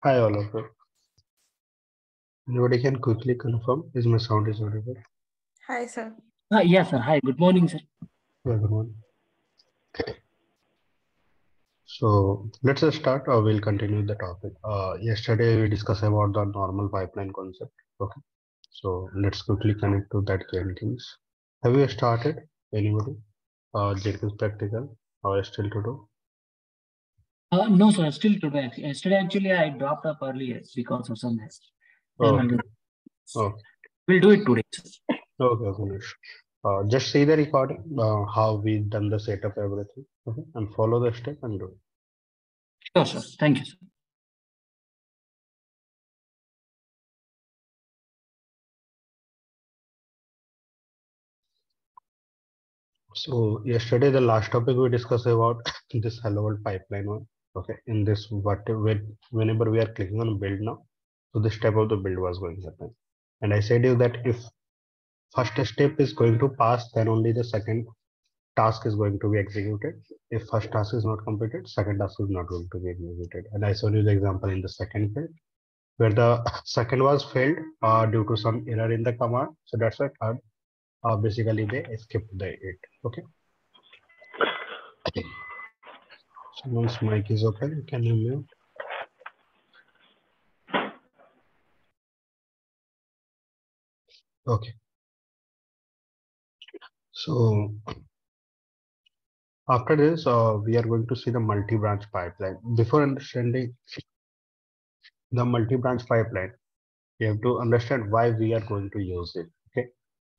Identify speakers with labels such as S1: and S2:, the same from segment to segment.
S1: Hi, all of you. Anybody can quickly confirm is my sound is audible?
S2: Hi, sir.
S3: Yes, sir. Hi. Good morning, sir.
S1: Yeah, good morning. So let's just start or we'll continue the topic. Yesterday we discussed about the normal pipeline concept. Okay. So let's quickly connect to that Jenkins. Have you started? Anybody? Jenkins practical or still to do?
S3: No, sir. Still today. Yesterday, actually, I dropped up earlier because of some
S1: Okay. Okay.
S3: We'll do it today, sir.
S1: Okay, finish. Just see the recording, how we done the setup, everything. Okay. And follow the step and do it.
S3: Sure, sir. Thank you, sir.
S1: So yesterday, the last topic we discussed about this hello world pipeline one. Okay, in this whenever we are clicking on build now, so this step of the build was going to happen. And I said you that if first step is going to pass, then only the second task is going to be executed. If first task is not completed, second task is not going to be executed. And I showed you the example in the second field where the second was failed due to some error in the command. So that's why third basically they skipped the it. Okay. Someone's mic is open. Can you mute? Okay. So after this, we are going to see the multi-branch pipeline. Before understanding the multi-branch pipeline, you have to understand why we are going to use it. Okay.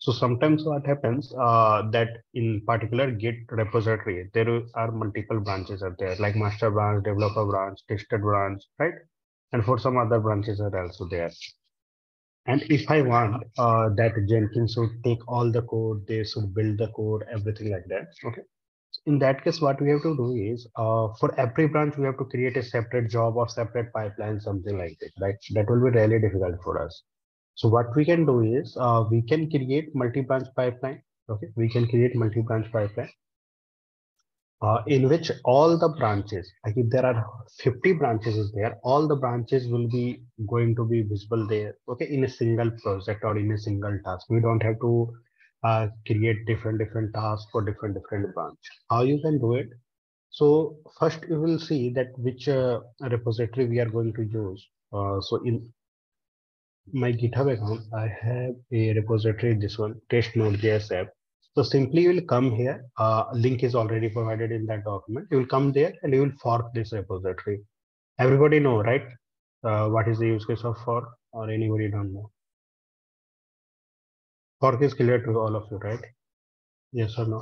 S1: So sometimes what happens that in particular Git repository, there are multiple branches are there, like master branch, developer branch, tested branch, right? And for some other branches are also there. And if I want that Jenkins should take all the code, they should build the code, everything like that. Okay. In that case, what we have to do is for every branch, we have to create a separate job or separate pipeline, something like that, right? That will be really difficult for us. So what we can do is we can create multi-branch pipeline. Okay, we can create multi-branch pipeline in which all the branches, like if there are 50 branches is there, all the branches will be going to be visible there, okay, in a single project or in a single task. We don't have to create different tasks for different branch. How you can do it? So first you will see that which repository we are going to use. So in my GitHub account, I have a repository, this one, test node.js app. So simply you will come here, link is already provided in that document. You will come there and you will fork this repository. Everybody know, right? What is the use case of fork, or anybody don't know? Fork is clear to all of you, right? Yes or no?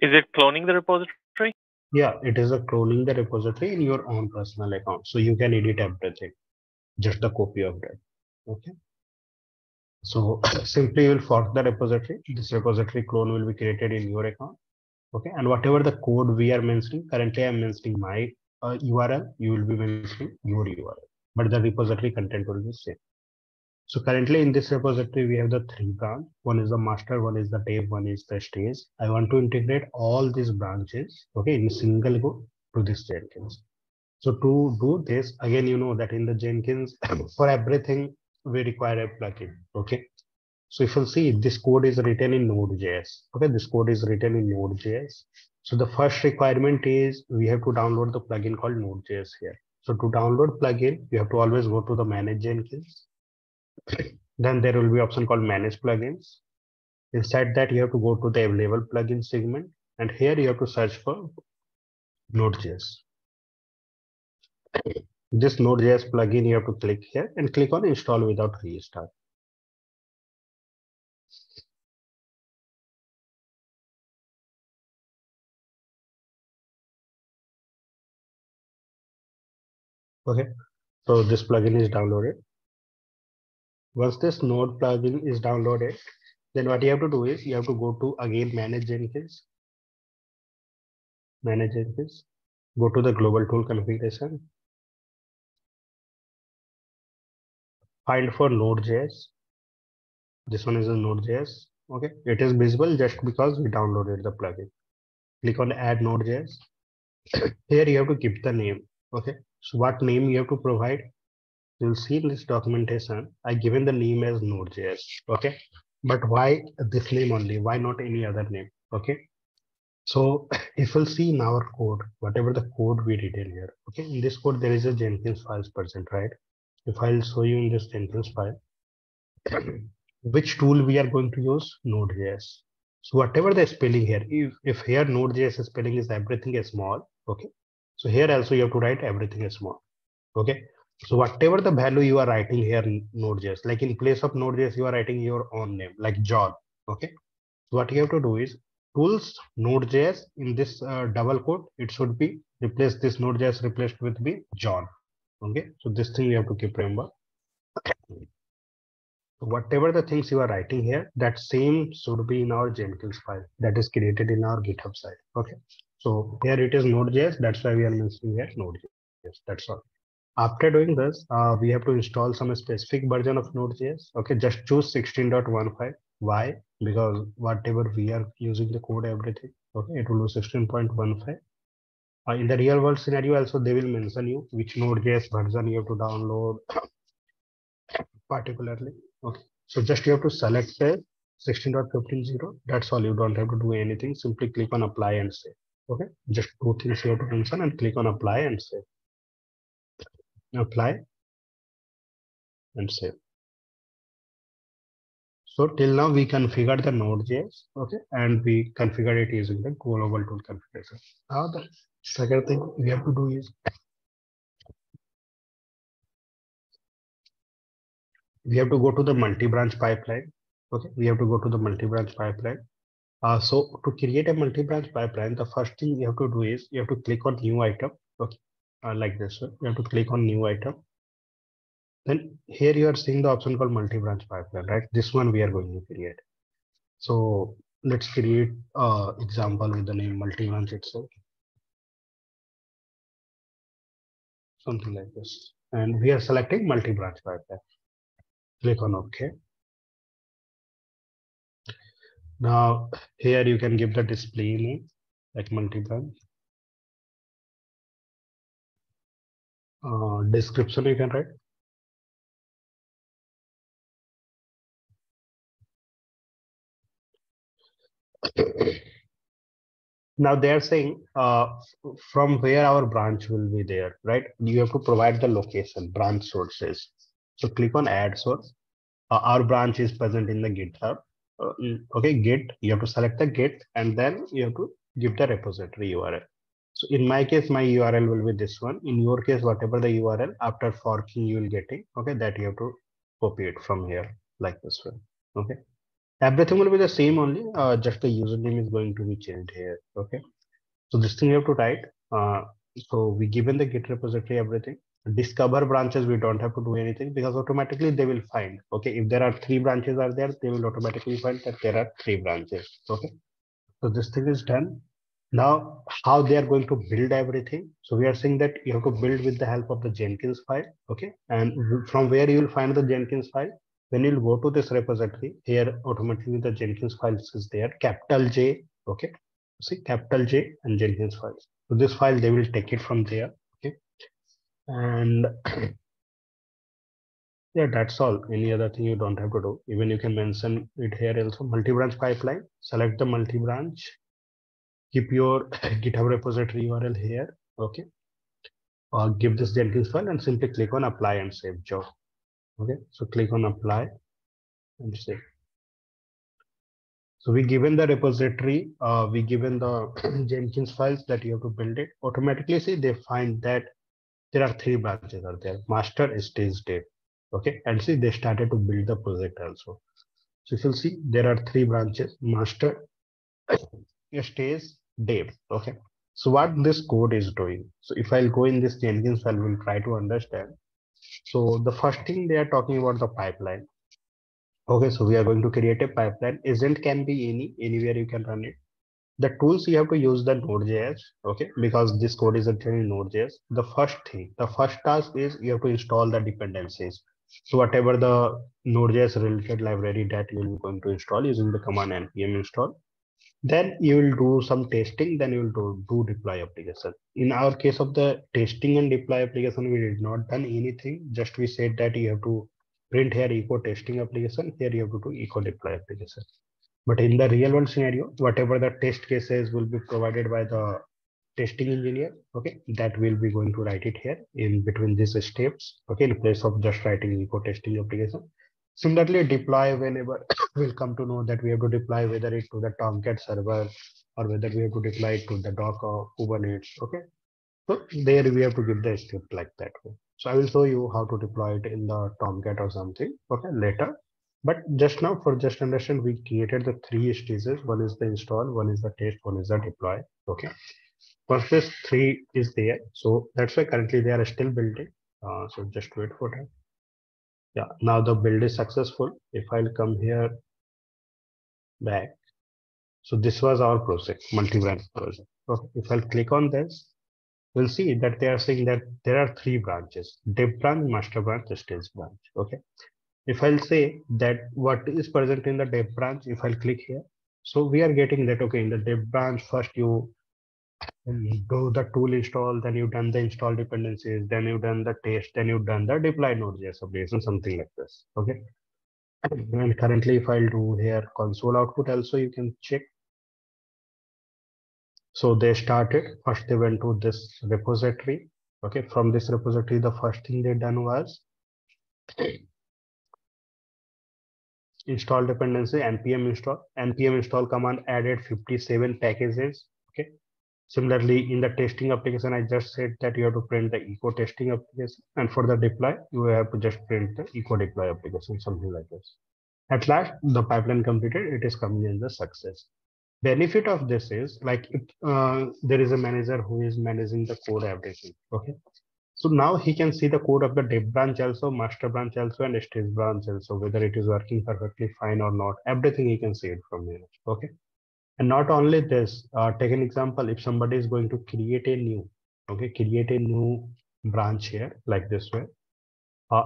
S4: Is it cloning the repository?
S1: Yeah, it is a cloning the repository in your own personal account. So you can edit everything, just the copy of that. Okay. So simply you will fork the repository. This repository clone will be created in your account. Okay. And whatever the code we are mentioning, currently I'm mentioning my URL, you will be mentioning your URL, but the repository content will be same. So currently in this repository, we have the three branch. One is the master, one is the dev, one is the stage. I want to integrate all these branches, okay, in a single go to this Jenkins. So to do this, again, you know that in the Jenkins, for everything, we require a plugin, okay? So if you see, this code is written in Node.js, okay? This code is written in Node.js. So the first requirement is we have to download the plugin called Node.js here. So to download plugin, you have to always go to the manage Jenkins. Then there will be option called manage plugins. Inside that, you have to go to the available plugin segment, and here you have to search for Node.js. This Node.js plugin, you have to click here and click on install without restart. Okay, so this plugin is downloaded. Once this Node plugin is downloaded, then what you have to do is you have to go to again manage Jenkins, go to the global tool configuration, find for Node.js. This one is a Node.js. Okay, it is visible just because we downloaded the plugin. Click on add Node.js. Here you have to keep the name. Okay. So what name you have to provide? You'll see in this documentation, I given the name as Node.js. Okay. But why this name only? Why not any other name? Okay. So if we'll see in our code, whatever the code we written here, okay, in this code, there is a Jenkins files present, right? If I'll show you in this Jenkins file, which tool we are going to use? Node.js. So whatever the spelling here, if here Node.js spelling is everything is small, okay. So here also you have to write everything is small, okay. So whatever the value you are writing here in Node.js, like in place of Node.js, you are writing your own name, like John, okay. So what you have to do is tools Node.js in this double quote, it should be replace this Node.js replaced with be John, okay. So this thing you have to keep remember. Whatever the things you are writing here, that same should be in our Jenkins file that is created in our GitHub side. Okay. So here it is Node.js. That's why we are mentioning here Node.js. That's all. After doing this, we have to install some specific version of Node.js. Okay. Just choose 16.15. Why? Because whatever we are using the code, everything. Okay. It will be 16.15. In the real world scenario, also they will mention you which Node.js version you have to download particularly. Okay. So just you have to select the 16.15.0. That's all. You don't have to do anything. Simply click on apply and save. Okay. Just two things you have to mention and click on apply and save. Apply and save. So till now we configured the Node.js. Okay. And we configured it using the global tool configuration. Now the second thing we have to do is we have to go to the multi-branch pipeline. Okay. We have to go to the multi-branch pipeline. So to create a multi-branch pipeline, the first thing you have to do is you have to click on new item. Okay, like this. So you have to click on new item. Then here you are seeing the option called multi-branch pipeline, right? This one we are going to create. So let's create example with the name multi-branch itself. Something like this. And we are selecting multi-branch pipeline. Click on OK. Now here you can give the display name like multi-branch. Description you can write. Now they are saying from where our branch will be there, right? You have to provide the location, branch sources. So click on add source. Our branch is present in the GitHub. Okay, Git, you have to select the Git and then you have to give the repository URL. So in my case, my URL will be this one. In your case, whatever the URL after forking you will getting, okay, that you have to copy it from here like this one. Okay. Everything will be the same only, just the username is going to be changed here. Okay. So this thing you have to write. So we given the Git repository, everything. Discover branches, we don't have to do anything because automatically they will find. Okay. If there are 3 branches are there, they will automatically find that there are 3 branches. Okay. So this thing is done. Now, how they are going to build everything. So we are saying that you have to build with the help of the Jenkins file. Okay. And from where you will find the Jenkins file, when you'll go to this repository, here automatically the Jenkins files is there, capital J. Okay. See capital J and Jenkins files. So this file, they will take it from there. Okay. And yeah, that's all. Any other thing you don't have to do. Even you can mention it here also. Multi-branch pipeline. Select the multi-branch. Keep your GitHub repository URL here. Okay. Give this Jenkins file and simply click on apply and save job. Okay. So click on apply and save. So we given the repository, we given the Jenkins files that you have to build it. Automatically see they find that there are 3 branches are there. Master, stage, dev. Okay. And see they started to build the project also. So if you'll see there are 3 branches, master, stage, dev. Okay. So what this code is doing. So if I'll go in this Jenkins file, we'll try to understand. So the first thing they are talking about the pipeline. Okay, so we are going to create a pipeline. Agent can be anywhere you can run it. The tools you have to use the Node.js, okay, because this code is actually in Node.js. The first thing, the first task is you have to install the dependencies. So whatever the Node.js related library that you're going to install using the command npm install. Then you will do some testing, then you will do deploy application. In our case of the testing and deploy application, we did not done anything. Just we said that you have to print here echo testing application, here you have to do echo deploy application. But in the real world scenario, whatever the test cases will be provided by the testing engineer, okay, that will be going to write it here in between these steps, okay, in place of just writing echo testing application. Similarly, deploy whenever we'll come to know that we have to deploy whether it to the Tomcat server or whether we have to deploy it to the Docker, Kubernetes, okay. So there we have to give the script like that way. So I will show you how to deploy it in the Tomcat or something, okay, later. But just now, for just understand, we created the three stages. One is the install, one is the test, one is the deploy. Okay. First this three is there. So that's why currently they are still building. So just wait for that. Yeah, now the build is successful. If I'll come here back. So this was our project, multi-branch project. Okay. If I'll click on this, we'll see that they are saying that there are three branches: dev branch, master branch, stage branch. Okay. If I'll say that what is present in the dev branch, if I'll click here, so we are getting that, okay, in the dev branch, first you do the tool install, then you've done the install dependencies, then you've done the test, then you've done the deploy Node.js application, something like this. Okay. And currently, if I'll do here console output also, you can check. So they started, first they went to this repository. Okay. From this repository, the first thing they done was install dependency, npm install command added 57 packages. Okay. Similarly, in the testing application, I just said that you have to print the echo testing application, and for the deploy, you have to just print the echo deploy application, something like this. At last, the pipeline completed, it is coming in the success. Benefit of this is like if there is a manager who is managing the code everything. Okay. So now he can see the code of the dev branch also, master branch also, and stage branch also, whether it is working perfectly fine or not. Everything he can see it from here. Okay. And not only this, take an example, if somebody is going to create a new branch here like this way.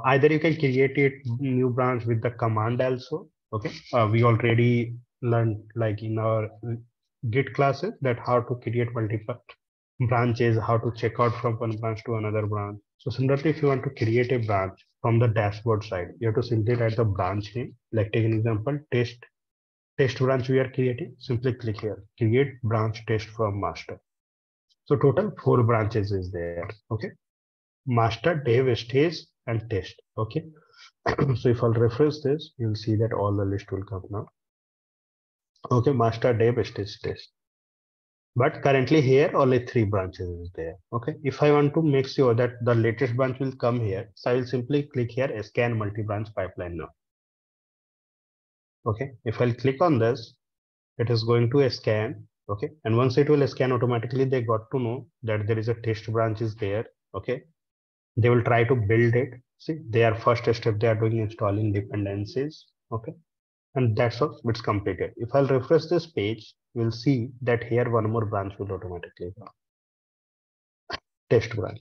S1: Either you can create a new branch with the command also. Okay. We already learned like in our Git classes that how to create multiple branches, how to check out from one branch to another branch. So similarly, if you want to create a branch from the dashboard side, you have to simply write the branch name. Like take an example, test branch we are creating. Simply click here, create branch test from master. So total 4 branches is there. Okay. Master, dev, stage, and test. Okay. So if I'll refresh this, you'll see that all the list will come now. Okay, master, dev, stage, test. But currently here only 3 branches is there. Okay. If I want to make sure that the latest branch will come here, so I will simply click here, scan multi-branch pipeline now. Okay. If I'll click on this, it is going to scan. Okay. And once it will scan automatically, they got to know that there is a test branch is there. Okay. They will try to build it. See, their first step, they are doing installing dependencies. Okay. And that's all, it's completed. If I'll refresh this page, we'll see that here one more branch will automatically come. Test branch.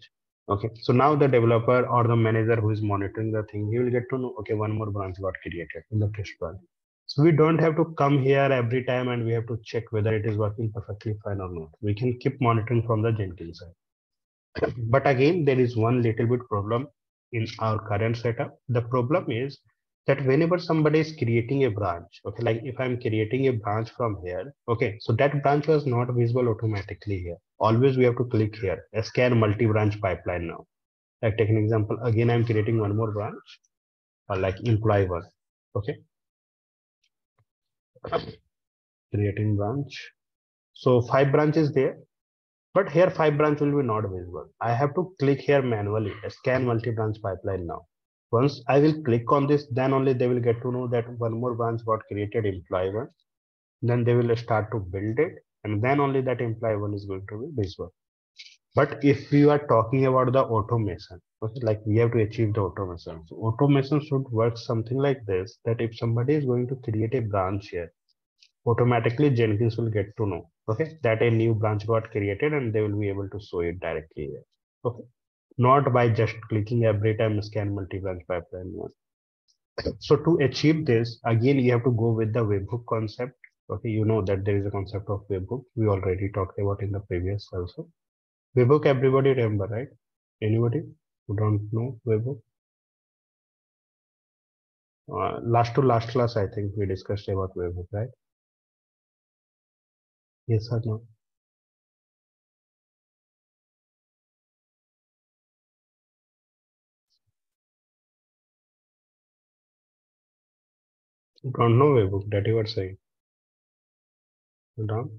S1: Okay. So now the developer or the manager who is monitoring the thing, he will get to know, okay, one more branch got created in the test branch. So we don't have to come here every time and we have to check whether it is working perfectly fine or not. We can keep monitoring from the Jenkins side. But again, there is one little bit problem in our current setup. The problem is that whenever somebody is creating a branch, okay, like if I'm creating a branch from here, okay, so that branch was not visible automatically here. Always we have to click here, scan multi-branch pipeline now. Like take an example, again, I'm creating one more branch, like employee one, okay. Creating branch. So 5 branches there. But here 5 branch will be not visible. I have to click here manually, scan multi-branch pipeline now. Once I will click on this, then only they will get to know that one more branch got created, employee one. Then they will start to build it, and then only that employee one is going to be visible. But if we are talking about the automation, okay, like we have to achieve the automation. So automation should work something like this, that if somebody is going to create a branch here, automatically Jenkins will get to know, okay, that a new branch got created and they will be able to show it directly here. Okay. Not by just clicking every time scan multi-branch pipeline one. So to achieve this, again, you have to go with the webhook concept. Okay, you know that there is a concept of webhook. We already talked about in the previous also. Webhook, everybody remember, right? Anybody who don't know webhook? Last to last class, I think we discussed about webhook, right? Yes or no? You don't know webhook, that you are saying. You don't?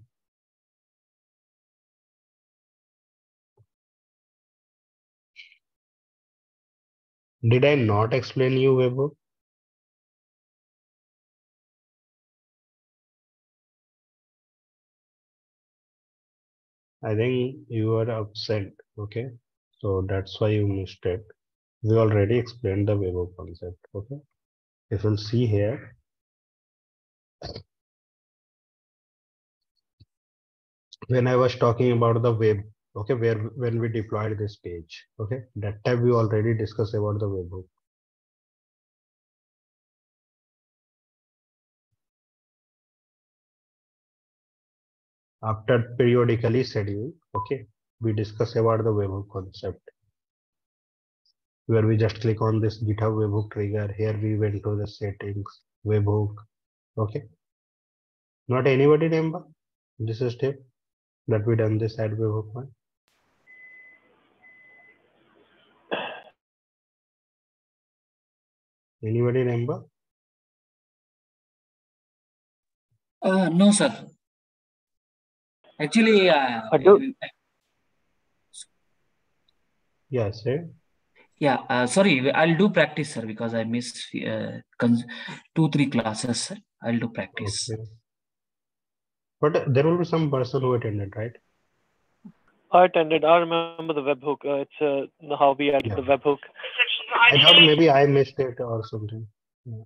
S1: Did I not explain you webhook? I think you are absent, okay? So that's why you missed it. We already explained the webhook concept, okay? If you'll see here, when I was talking about the web, okay, where when we deployed this page, okay, that time we already discussed about the webhook. After periodically schedule, okay, we discuss about the webhook concept, where we just click on this GitHub webhook trigger. Here we went to the settings, webhook, okay. Not anybody remember this is step that we done this add webhook one. Anybody remember?
S3: No, sir. Actually,
S4: I do.
S1: Yeah, say.
S3: yeah, sorry, I'll do practice, sir, because I missed 2-3 classes, sir. I'll do practice.
S1: Okay. But there will be some person who attended, right?
S4: I attended. I remember the webhook. It's how we added the webhook.
S1: I thought maybe I missed it or something. Yeah.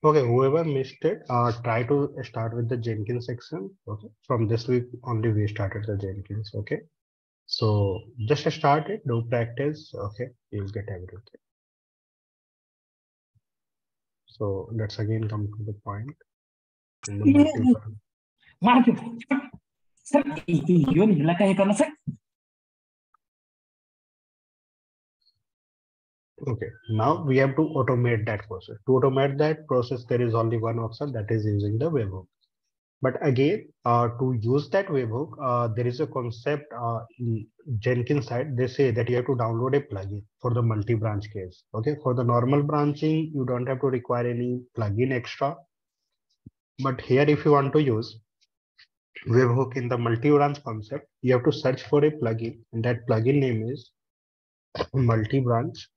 S1: Okay, whoever missed it, try to start with the Jenkins section. Okay, from this week only we started the Jenkins. Okay, so just start it, do practice. Okay, you'll get everything. So let's again come to the point. In the multiple.
S3: Sir,
S1: Okay, now we have to automate that process. To automate that process, there is only one option, that is using the webhook. But again, to use that webhook, there is a concept in Jenkins side. They say that you have to download a plugin for the multi-branch case. Okay, for the normal branching, you don't have to require any plugin extra. But here, if you want to use webhook in the multi-branch concept, you have to search for a plugin, and that plugin name is multi-branch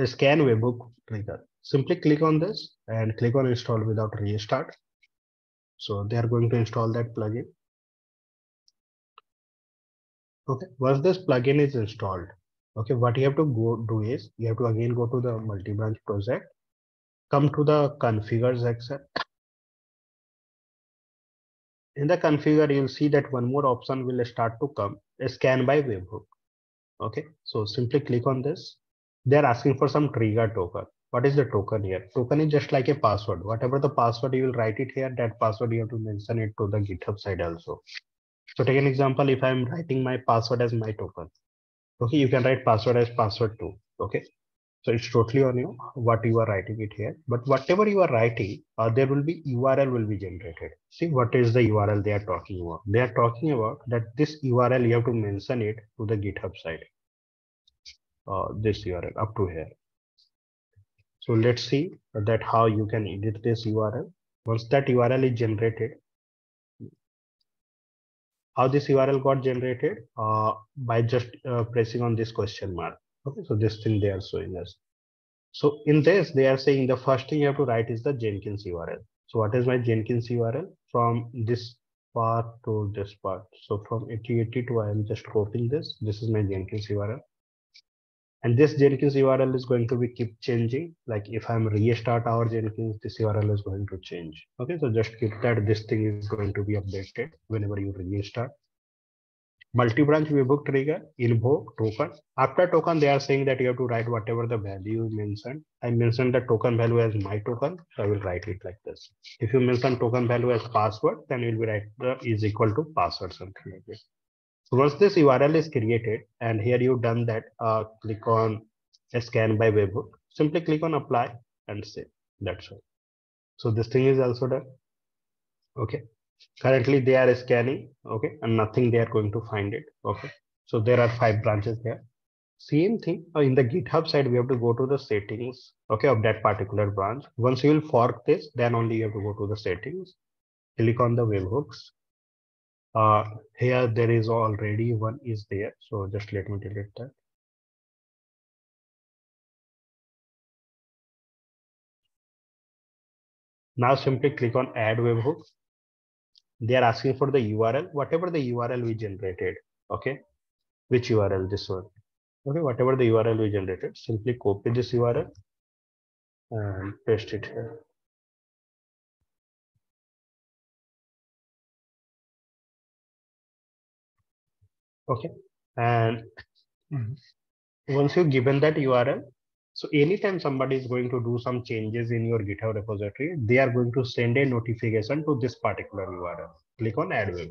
S1: scan webhook trigger. Simply click on this and click on install without restart. So they are going to install that plugin. Okay, once this plugin is installed, okay, what you have to go do is you have to again go to the multi-branch project, come to the configure section. In the configure, you'll see that one more option will start to come, scan by webhook. Okay, so simply click on this. They're asking for some trigger token. What is the token here? Token is just like a password. Whatever the password you will write it here, that password you have to mention it to the GitHub side also. So take an example, if I'm writing my password as my token, okay, you can write password as password too. Okay, so it's totally on you what you are writing it here. But whatever you are writing, there will be URL will be generated. See what is the URL they are talking about? They are talking about that this URL you have to mention it to the GitHub side. This URL up to here. So let's see that how you can edit this URL. Once that URL is generated, how this URL got generated? By just pressing on this question mark. Okay, so this thing they are showing us. So in this, they are saying the first thing you have to write is the Jenkins URL. So what is my Jenkins URL? From this part to this part. So from 8082, I am just copying this. This is my Jenkins URL. And this Jenkins URL is going to be keep changing. Like if I'm restart our Jenkins, this URL is going to change. Okay, so just keep that this thing is going to be updated whenever you restart. multi-branch webhook trigger, invoke, token. After token, they are saying that you have to write whatever the value you mentioned. I mentioned the token value as my token, so I will write it like this. If you mention token value as password, then you will write the is equal to password, something like this. So once this URL is created, and here you've done that, click on scan by webhook. Simply click on apply and save. That's all. So this thing is also done. Okay. Currently they are scanning, okay, and nothing they are going to find it. Okay. So there are 5 branches there. Same thing in the GitHub side, we have to go to the settings, okay, of that particular branch. Once you will fork this, then only you have to go to the settings, click on the webhooks. Here there is already one is there. So just let me delete that. Now simply click on add webhook. They are asking for the URL, whatever the URL we generated. Okay. Which URL? This one. Okay. Whatever the URL we generated, simply copy this URL and paste it here. Okay. And once you've given that URL, so anytime somebody is going to do some changes in your GitHub repository, they are going to send a notification to this particular URL. Click on add web.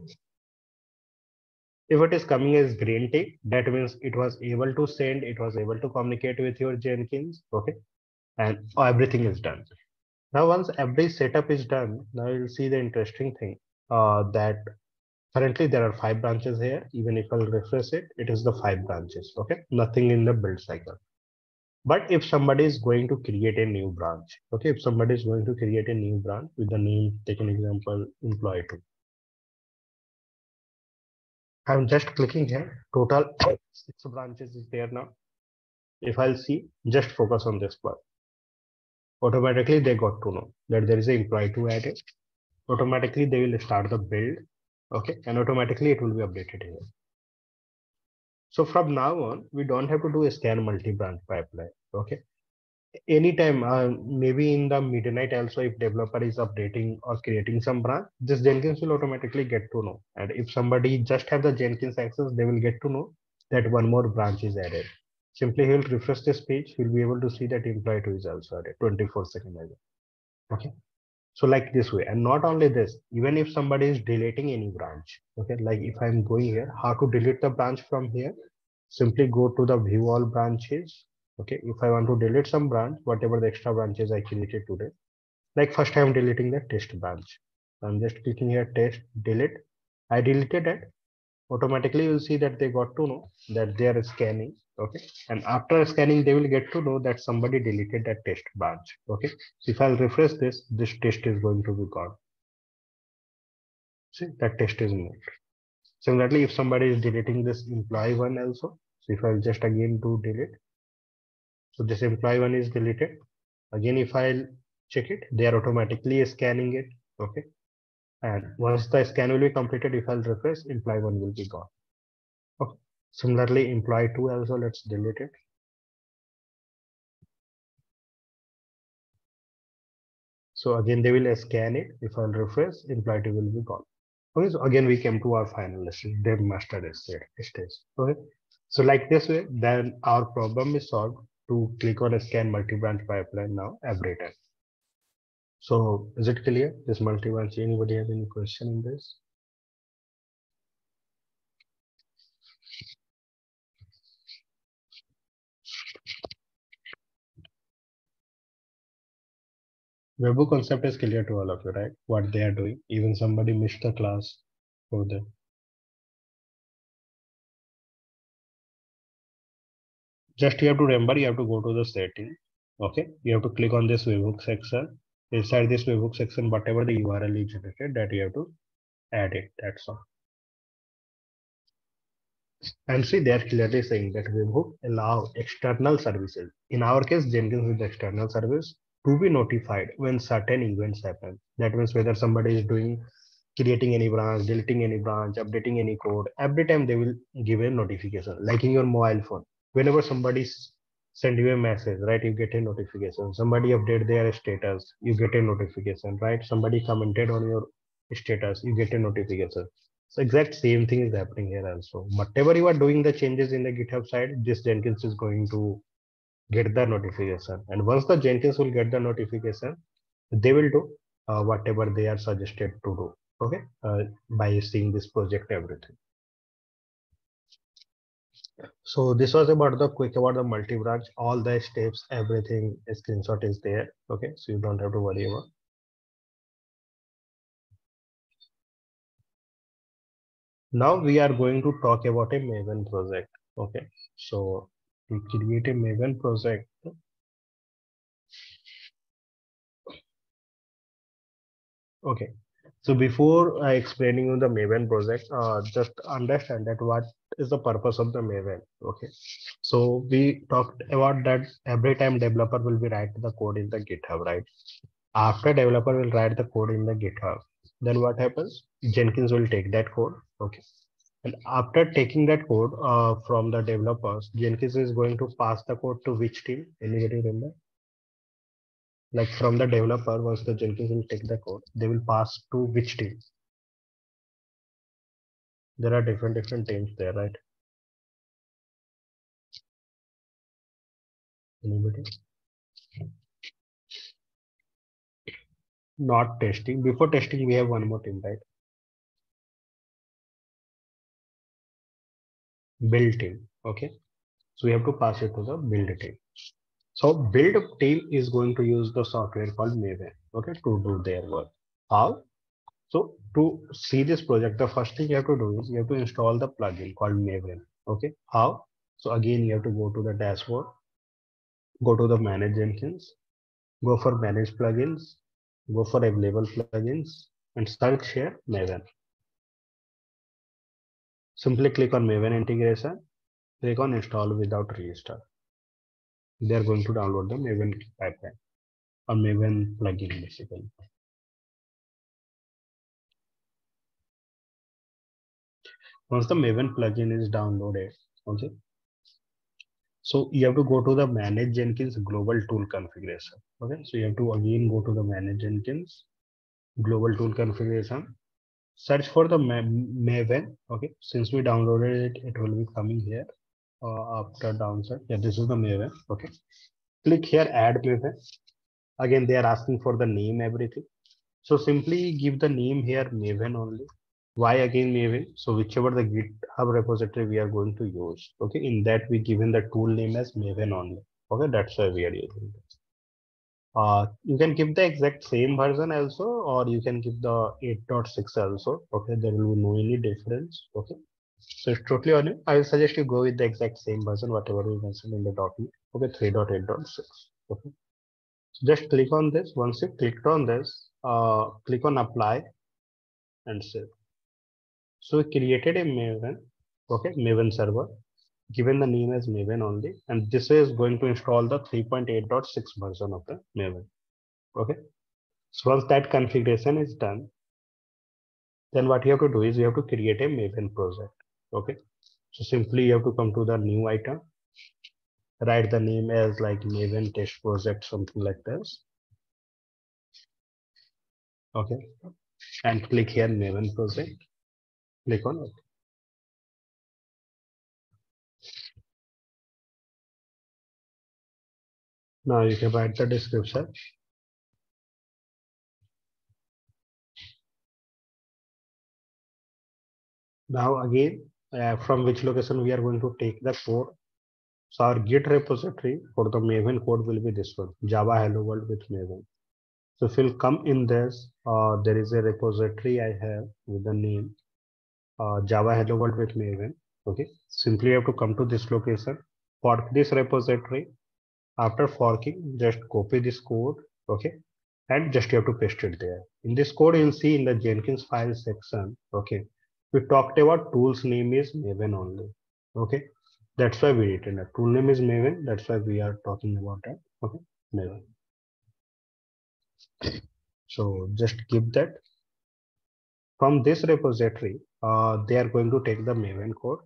S1: If it is coming as green tick, that means it was able to send, it was able to communicate with your Jenkins. Okay. And everything is done. Now, once every setup is done, now you'll see the interesting thing that currently there are 5 branches here. Even if I'll refresh it, it is the 5 branches. Okay. Nothing in the build cycle. But if somebody is going to create a new branch, okay, if somebody is going to create a new branch with the name, take an example, employee 2. I'm just clicking here, total 6 branches is there now. If I'll see, just focus on this part. Automatically they got to know that there is an employee 2 added. Automatically they will start the build, okay, and automatically it will be updated here. So from now on, we don't have to do a scan multi-branch pipeline, okay. Anytime, maybe in the midnight also, if developer is updating or creating some branch, this Jenkins will automatically get to know. And if somebody just have the Jenkins access, they will get to know that one more branch is added. Simply he will refresh this page, he'll be able to see that employee 2 is also added 24/7 ago. Okay. So like this way, and not only this, even if somebody is deleting any branch, okay, like if I'm going here, how to delete the branch from here? Simply go to the view all branches. Okay, if I want to delete some branch, whatever the extra branches I created today, like first I'm deleting the test branch. I'm just clicking here, test, delete. I deleted it. Automatically you'll see that they got to know that they are scanning. Okay, and after scanning, they will get to know that somebody deleted that test branch. Okay, so if I'll refresh this, this test is going to be gone. See, that test is moved. Similarly, if somebody is deleting this employee 1 also, so if I'll just again do delete, so this employee 1 is deleted. Again, if I'll check it, they are automatically scanning it. Okay, and once the scan will be completed, if I'll refresh, employee 1 will be gone. Okay. Similarly, employee 2 also, let's delete it. So again, they will scan it. If I'll refresh, employee 2 will be gone. Okay, so again, we came to our final lesson, dev master stage. Okay, so like this way, then our problem is solved to click on a scan multi-branch pipeline now every time. So is it clear? This multi-branch, anybody have any question in this? Webhook concept is clear to all of you, right? What they are doing. Even somebody missed the class for them. Just you have to remember, you have to go to the setting. Okay, you have to click on this webhook section. Inside this webhook section, whatever the URL is generated, that you have to add it. That's all. And see, they are clearly saying that webhook allow external services. In our case, Jenkins is the external service to be notified when certain events happen. That means whether somebody is doing creating any branch, deleting any branch, updating any code, every time they will give a notification. Like in your mobile phone, whenever somebody send you a message, right, you get a notification. Somebody update their status, you get a notification, right? Somebody commented on your status, you get a notification. So exact same thing is happening here also. Whatever you are doing the changes in the GitHub side, this Jenkins is going to get the notification. And once the Jenkins will get the notification, they will do whatever they are suggested to do. Okay, by seeing this project, everything. So this was about the quick about the multi-branch, all the steps, everything, a screenshot is there. Okay, so you don't have to worry about. Now we are going to talk about a Maven project. Okay, so we create a Maven project. Okay, so before explaining you the Maven project, just understand that what is the purpose of the Maven. Okay, so we talked about that every time developer will be write the code in the GitHub, right? After developer will write the code in the GitHub, then what happens? Jenkins will take that code. Okay, and after taking that code from the developers, Jenkins is going to pass the code to which team? Anybody remember? Like from the developer, once the Jenkins will take the code, they will pass to which team? There are different teams there, right? Anybody? Not testing. Before testing, we have one more team, right? Build team. Okay. So we have to pass it to the build team. So build team is going to use the software called Maven, okay, to do their work. How? So to see this project, the first thing you have to do is you have to install the plugin called Maven. Okay. How? So again, you have to go to the dashboard, go to the manage Jenkins, go for manage plugins, go for available plugins, and search here Maven. Simply click on Maven integration, click on install without restart. They are going to download the Maven pipeline or Maven plugin basically. Once the Maven plugin is downloaded, okay, so you have to go to the manage Jenkins global tool configuration. Okay, so you have to again go to the manage Jenkins global tool configuration, search for the Maven. Okay, since we downloaded it, it will be coming here after downside. Yeah, this is the Maven. Okay, click here, add Maven. Again, they are asking for the name, everything. So simply give the name here Maven only. Why again Maven? So whichever the GitHub repository we are going to use, okay, in that we given the tool name as Maven only. Okay, that's why we are using this. You can give the exact same version also, or you can give the 8.6 also. Okay, there will be no any difference. Okay, so it's totally on you. I will suggest you go with the exact same version, whatever we mentioned in the document. Okay, 3.8.6. Okay, so just click on this. Once you clicked on this, click on apply and save. So we created a Maven, okay, Maven server, given the name as Maven only, and this is going to install the 3.8.6 version of the Maven. Okay. So once that configuration is done, then what you have to do is you have to create a Maven project. Okay. So simply you have to come to the new item, write the name as like Maven test project, something like this. Okay. And click here Maven project. Click on it. Now you can write the description. Now again, from which location we are going to take the code. So our Git repository for the Maven code will be this one, Java Hello World with Maven. So if you'll come in this, there is a repository I have with the name Java Hello World with Maven. Okay, simply you have to come to this location, fork this repository. After forking, just copy this code. Okay, and just you have to paste it there. In this code, you'll see in the Jenkins file section. Okay, we talked about tools name is Maven only. Okay, that's why we written it. Tool name is Maven. That's why we are talking about that. Okay, Maven. So just keep that. From this repository, they are going to take the Maven code.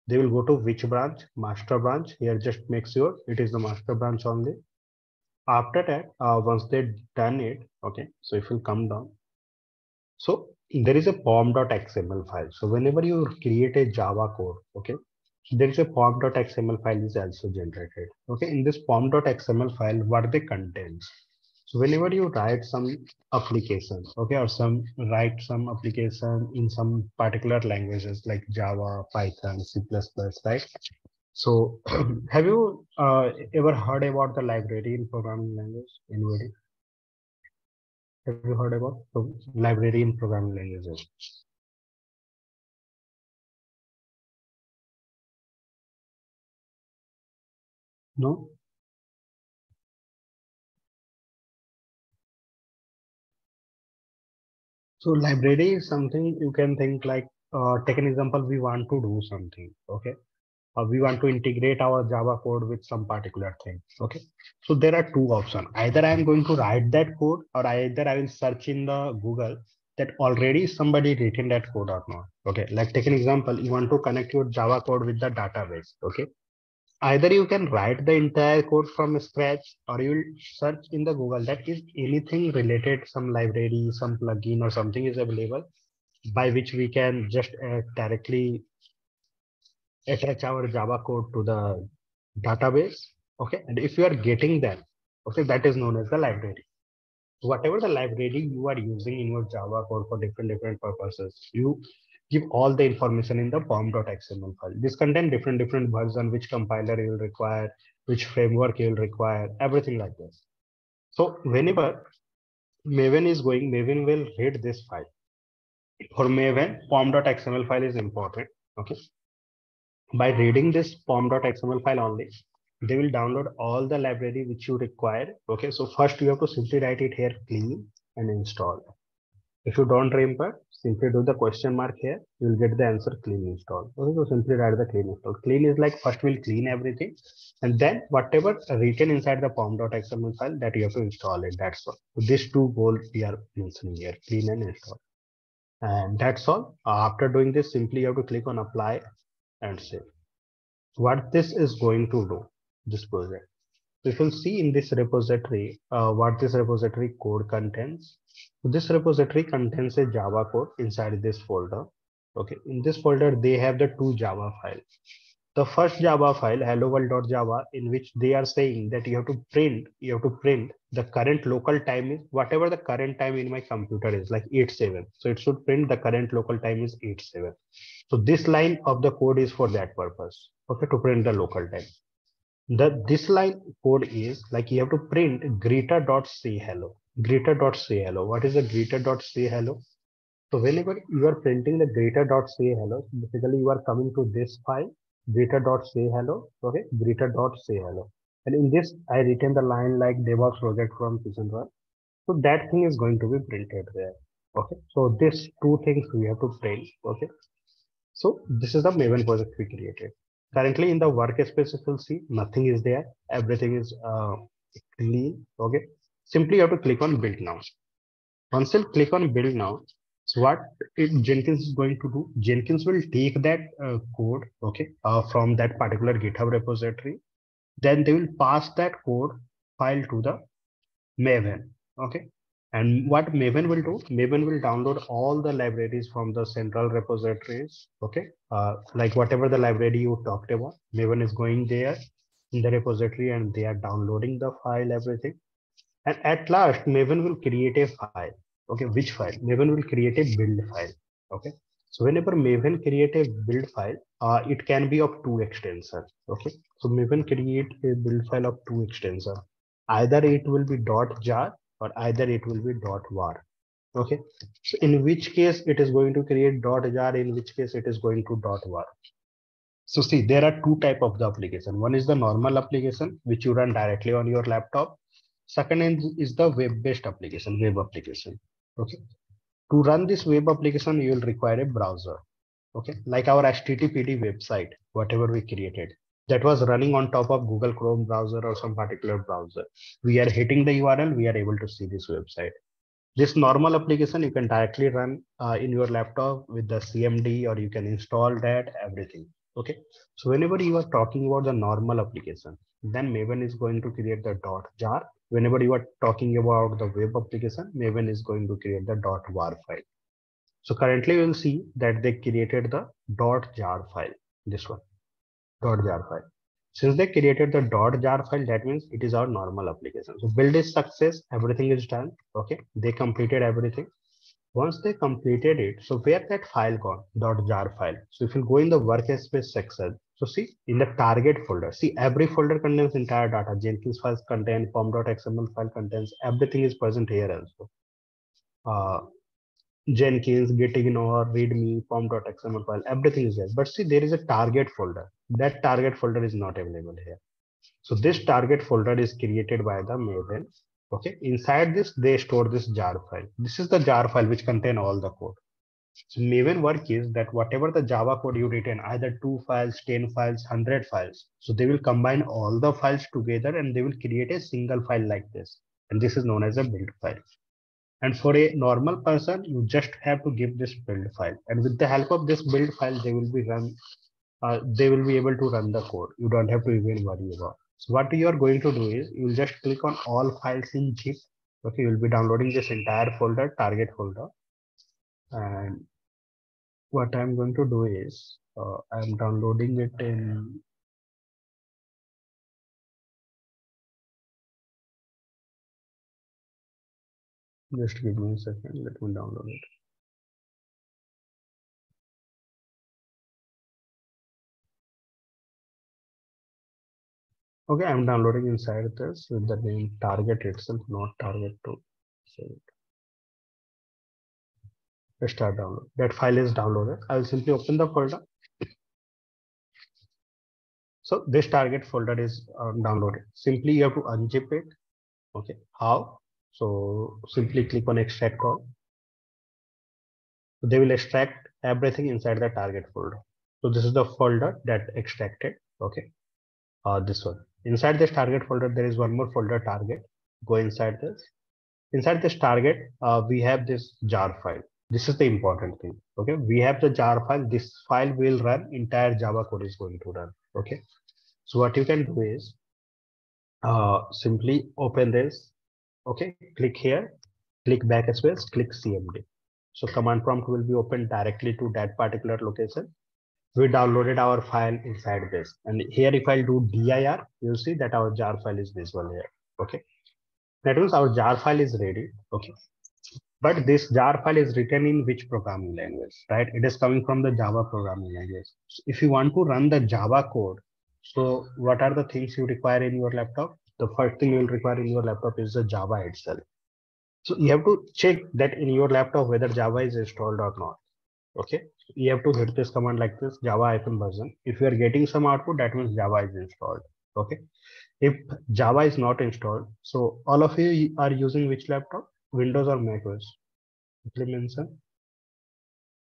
S1: They will go to which branch? Master branch. Here, just make sure it is the master branch only. After that, once they done it, okay. So if you come down, so there is a pom.xml file. So whenever you create a Java code, okay, there is a pom.xml file is also generated. Okay, in this pom.xml file, what they contains. So whenever you write some application, okay, or write some application in some particular languages like Java, Python, C++, right? So have you ever heard about the library in programming language? Anybody? Have you heard about library in programming languages? No? So library is something you can think like, take an example, we want to do something, okay? We want to integrate our Java code with some particular thing, okay? So there are two options. Either I am going to write that code or either I will search in the Google that already somebody written that code or not, okay? Like take an example, you want to connect your Java code with the database, okay? Either you can write the entire code from scratch or you will search in the Google that is anything related, some library, some plugin or something is available by which we can just directly attach our Java code to the database. Okay. And if you are getting that, okay, that is known as the library. Whatever the library you are using in your Java code for different purposes, you give all the information in the pom.xml file. This contain different version, which compiler you will require, which framework you will require, everything like this. So whenever Maven will read this file. For Maven, pom.xml file is important. Okay. By reading this pom.xml file only, they will download all the library which you require. Okay. So first you have to simply write it here, clean and install. If you don't remember, simply do the question mark here. You will get the answer clean install. Okay, so simply write the clean install. Clean is like first we'll clean everything, and then whatever written inside the pom.xml file that you have to install it. That's all. So these two goals we are mentioning here: clean and install. And that's all. After doing this, simply you have to click on apply and save. What this is going to do, this project. So if you'll see in this repository, what this repository code contains. So this repository contains a Java code inside this folder. Okay, in this folder, they have the two Java files. The first Java file, hello world.java, in which they are saying that you have to print the current local time is whatever the current time in my computer is, like 87. So it should print the current local time is 87. So this line of the code is for that purpose. Okay, to print the local time. This line code is like you have to print greeter.say hello. Greeter.say hello. What is the greeter.say hello? So whenever you are printing the greeter.say hello, basically you are coming to this file, greeter.say hello. Okay, greeter.say hello. And in this, I written the line like DevOps project from season 1. So that thing is going to be printed there. Okay, so these two things we have to print. Okay, so this is the Maven project we created. Currently in the workspace, if you'll see, nothing is there. Everything is clean. Okay. Simply you have to click on build now. Once you click on build now, so what Jenkins is going to do, Jenkins will take that code, okay, from that particular GitHub repository. Then they will pass that code file to the Maven. Okay. And what Maven will do, Maven will download all the libraries from the central repositories. Okay. Like whatever the library you talked about, Maven is going there in the repository and they are downloading the file, everything. And at last, Maven will create a file. Okay. Which file? Maven will create a build file. Okay. So whenever Maven create a build file, it can be of two extensions. Okay. So Maven create a build file of two extensions. Either it will be .jar or either it will be .var. Okay. So in which case it is going to create .jar, in which case it is going to .var. So see, there are two type of the application. One is the normal application, which you run directly on your laptop. Second is the web-based application, web application. Okay. To run this web application, you will require a browser. Okay. Like our HTTPD website, whatever we created, that was running on top of Google Chrome browser or some particular browser. We are hitting the URL, we are able to see this website. This normal application you can directly run in your laptop with the CMD, or you can install that, everything. Okay. So whenever you are talking about the normal application, then Maven is going to create the .jar. Whenever you are talking about the web application, Maven is going to create the .var file. So currently you will see that they created the .jar file, this one, .jar file. Since they created the .jar file, that means it is our normal application. So build is success, everything is done. Okay, they completed everything. Once they completed it, so where that file gone, .jar file. So if you go in the workspace section, so see in the target folder, see every folder contains entire data. Jenkins files contain, pom.xml file contains, everything is present here also. Jenkins, gitignore, readme, pom.xml file, everything is there. But see, there is a target folder. That target folder is not available here. So this target folder is created by the Maven. Okay, inside this, they store this jar file. This is the jar file which contain all the code. So Maven work is that whatever the Java code you written, either 2 files, 10 files, 100 files. So they will combine all the files together and they will create a single file like this. And this is known as a build file. And for a normal person, you just have to give this build file. And with the help of this build file, they will be able to run the code. You don't have to even worry about. So what you are going to do is you will just click on all files in zip. Okay, you will be downloading this entire folder, target folder. And what I'm going to do is I'm downloading it in just give me a second. Let me download it. Okay, I'm downloading inside this with the name target itself, not target 2. So let's start download. That file is downloaded. I will simply open the folder. So this target folder is downloaded. Simply you have to unzip it. Okay, how? So simply click on extract all. So they will extract everything inside the target folder. So this is the folder that extracted. Okay, this one. Inside this target folder, there is one more folder target. Go inside this. Inside this target, we have this jar file. This is the important thing. Okay, we have the jar file. This file will run, entire Java code is going to run. Okay, so what you can do is simply open this. Okay, click here, click backspace, click CMD. So command prompt will be opened directly to that particular location. We downloaded our file inside this, and here if I do dir, you'll see that our jar file is this one here. Okay, that means our jar file is ready. Okay, but this jar file is written in which programming language, right? It is coming from the Java programming language. So if you want to run the Java code, so what are the things you require in your laptop? The first thing you will require in your laptop is the Java itself. So you have to check that in your laptop whether Java is installed or not. Okay, you have to hit this command like this, Java version. If you are getting some output, that means Java is installed. Okay, if Java is not installed, so all of you are using which laptop? Windows or Mac OS? Quickly mention.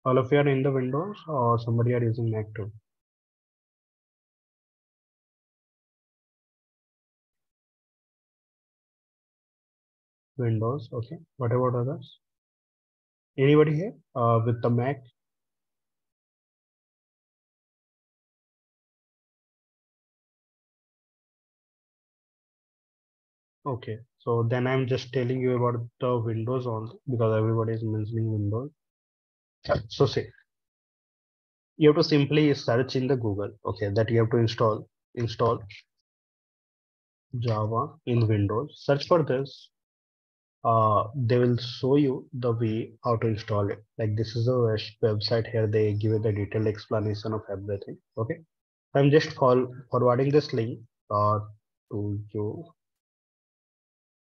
S1: All of you are in the Windows or somebody are using Mac too? Windows. Okay, what about others? Anybody here with the Mac? Okay, so then I'm just telling you about the Windows only because everybody is mentioning Windows. So say you have to simply search in the Google. Okay, that you have to install Java in Windows. Search for this. They will show you the way how to install it. Like this is the website here. They give you the detailed explanation of everything. Okay, I'm just forwarding this link to you.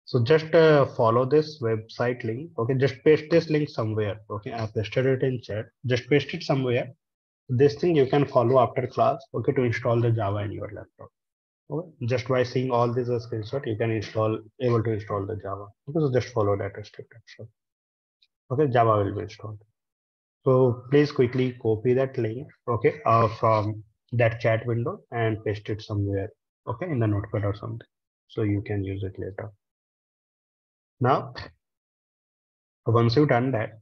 S1: So just follow this website link. Okay, just paste this link somewhere. Okay, I pasted it in chat. Just paste it somewhere. This thing you can follow after class. Okay, to install the Java in your laptop. Okay, just by seeing all these screenshot, you can able to install the Java. Okay, so just follow that step. Okay, Java will be installed. So please quickly copy that link. Okay, from that chat window and paste it somewhere. Okay, in the notepad or something, so you can use it later. Now, once you've done that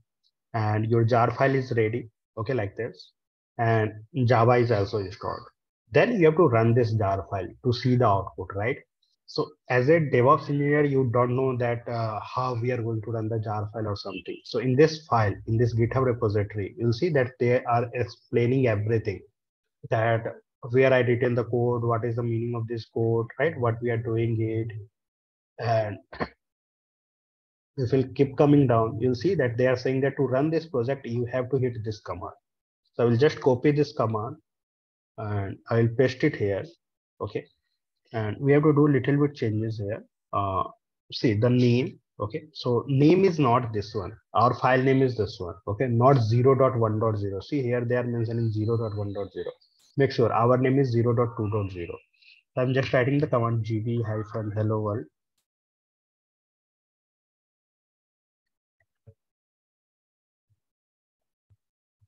S1: and your jar file is ready, okay, like this, and Java is also installed, then you have to run this jar file to see the output, right? So as a DevOps engineer, you don't know that how we are going to run the jar file or something. So in this file, in this GitHub repository, you'll see that they are explaining everything, that where I written the code, what is the meaning of this code, right? What we are doing it. And if we'll keep coming down, you'll see that they are saying that to run this project, you have to hit this command. So I will just copy this command and I will paste it here. Okay. And we have to do little bit changes here. See the name. Okay. So name is not this one. Our file name is this one. Okay. Not 0.1.0. See here, they are mentioning 0.1.0. Make sure our name is 0.2.0. So I'm just writing the command gb-hello world.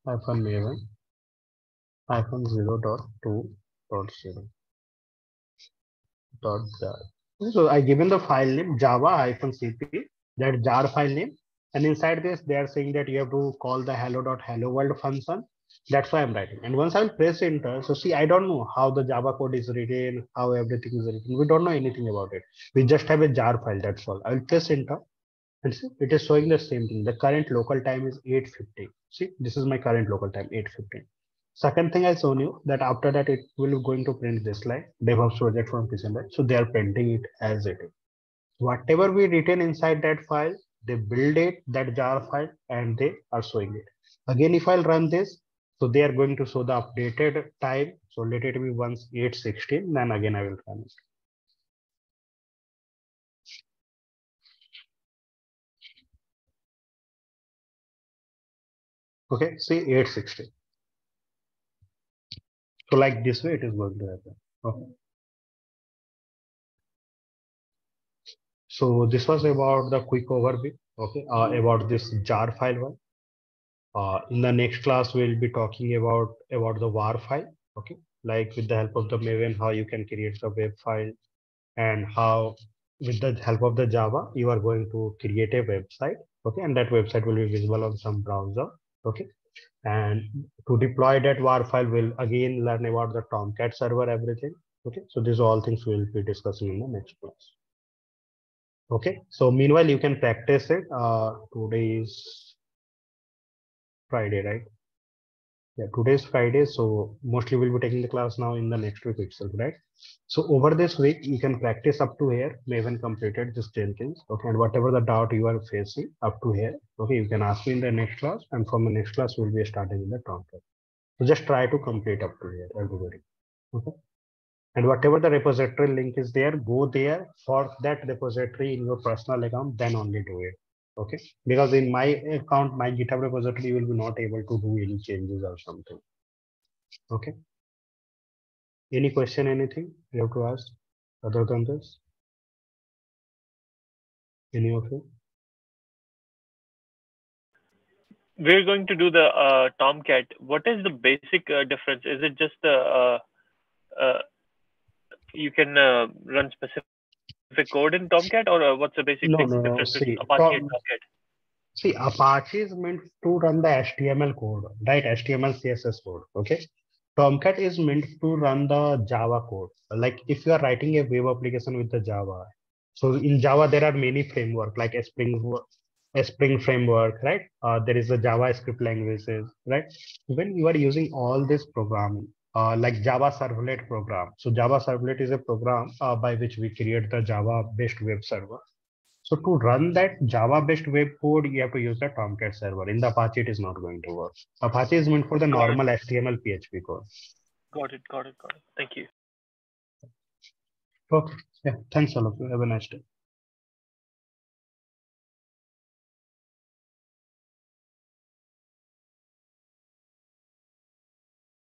S1: -maven -0.2.0 .jar. So I given the file name java-cp, that jar file name, and inside this they are saying that you have to call the hello.hello world function. That's why I'm writing. And once I will press enter, so see, I don't know how the Java code is written, how everything is written. We don't know anything about it. We just have a jar file. That's all. I will press enter. And see, it is showing the same thing. The current local time is 8:50. See, this is my current local time, 8:50. Second thing I shown you that after that it will going to print this line, DevOps project from December. So they are printing it as it is. Whatever we written inside that file, they build it, that jar file, and they are showing it. Again, if I'll run this, so they are going to show the updated time. So let it be once 8:16, then again I will run it. Okay, see 8:16. So like this way it is going to happen. Okay. So this was about the quick overview. Okay, about this jar file one. In the next class, we'll be talking about the var file. Okay, like with the help of the Maven, how you can create the web file, and how with the help of the Java, you are going to create a website. Okay, and that website will be visible on some browser. Okay, and to deploy that var file, we'll again learn about the Tomcat server, everything. Okay, so these are all things we'll be discussing in the next class. Okay, so meanwhile, you can practice it. Today is Friday, right? Yeah, today's Friday, so mostly we'll be taking the class now in the next week itself, right? So over this week, you can practice up to here. Maven completed this Jenkins, okay, and whatever the doubt you are facing up to here, okay, you can ask me in the next class, and from the next class, we'll be starting in the Tomcat. So just try to complete up to here, everybody, okay? And whatever the repository link is there, go there for that repository in your personal account, then only do it. Okay, because in my account, my GitHub repository will be not able to do any changes or something. Okay. Any question, anything you have to ask other than this? Any of you?
S4: We're going to do the Tomcat. What is the basic difference? Is it just the you can run specific code in Tomcat, or what's the basic difference between Apache and Tomcat?
S1: See, Apache is meant to run the HTML code, right? HTML, CSS code. Okay. Tomcat is meant to run the Java code. Like if you are writing a web application with the Java, so in Java there are many framework like a Spring framework, right? There is a JavaScript languages, right? When you are using all this programming, like Java Servlet program. So Java Servlet is a program by which we create the Java-based web server. So to run that Java-based web code, you have to use the Tomcat server. In the Apache, it is not going to work. Apache is meant for the normal HTML, PHP code.
S4: Got it. Thank you.
S1: Okay. Yeah. Thanks all of you. Have a nice day.